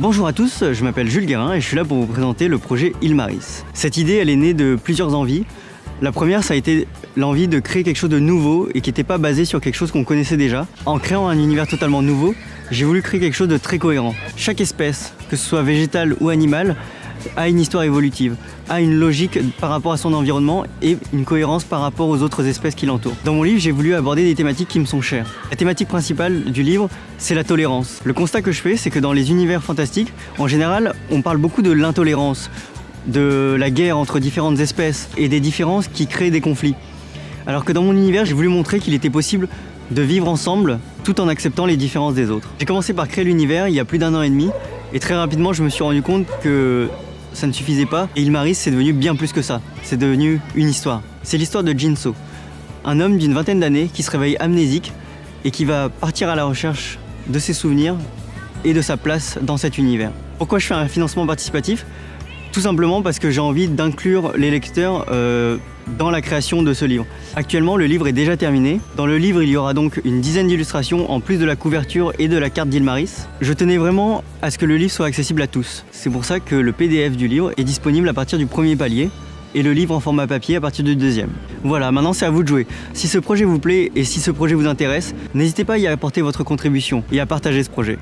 Bonjour à tous, je m'appelle Jules Guérin et je suis là pour vous présenter le projet Ilmaris. Cette idée, elle est née de plusieurs envies. La première, ça a été l'envie de créer quelque chose de nouveau et qui n'était pas basé sur quelque chose qu'on connaissait déjà. En créant un univers totalement nouveau, j'ai voulu créer quelque chose de très cohérent. Chaque espèce, que ce soit végétale ou animale, a une histoire évolutive, a une logique par rapport à son environnement et une cohérence par rapport aux autres espèces qui l'entourent. Dans mon livre, j'ai voulu aborder des thématiques qui me sont chères. La thématique principale du livre, c'est la tolérance. Le constat que je fais, c'est que dans les univers fantastiques, en général, on parle beaucoup de l'intolérance, de la guerre entre différentes espèces et des différences qui créent des conflits. Alors que dans mon univers, j'ai voulu montrer qu'il était possible de vivre ensemble tout en acceptant les différences des autres. J'ai commencé par créer l'univers il y a plus d'1 an et demi et très rapidement, je me suis rendu compte que ça ne suffisait pas et Ilmaris, c'est devenu bien plus que ça. C'est devenu une histoire. C'est l'histoire de Jinso, un homme d'une vingtaine d'années qui se réveille amnésique et qui va partir à la recherche de ses souvenirs et de sa place dans cet univers. Pourquoi je fais un financement participatif ? Tout simplement parce que j'ai envie d'inclure les lecteurs dans la création de ce livre. Actuellement, le livre est déjà terminé. Dans le livre, il y aura donc une dizaine d'illustrations en plus de la couverture et de la carte d'Ilmaris. Je tenais vraiment à ce que le livre soit accessible à tous. C'est pour ça que le PDF du livre est disponible à partir du premier palier et le livre en format papier à partir du deuxième. Voilà, maintenant c'est à vous de jouer. Si ce projet vous plaît et si ce projet vous intéresse, n'hésitez pas à y apporter votre contribution et à partager ce projet.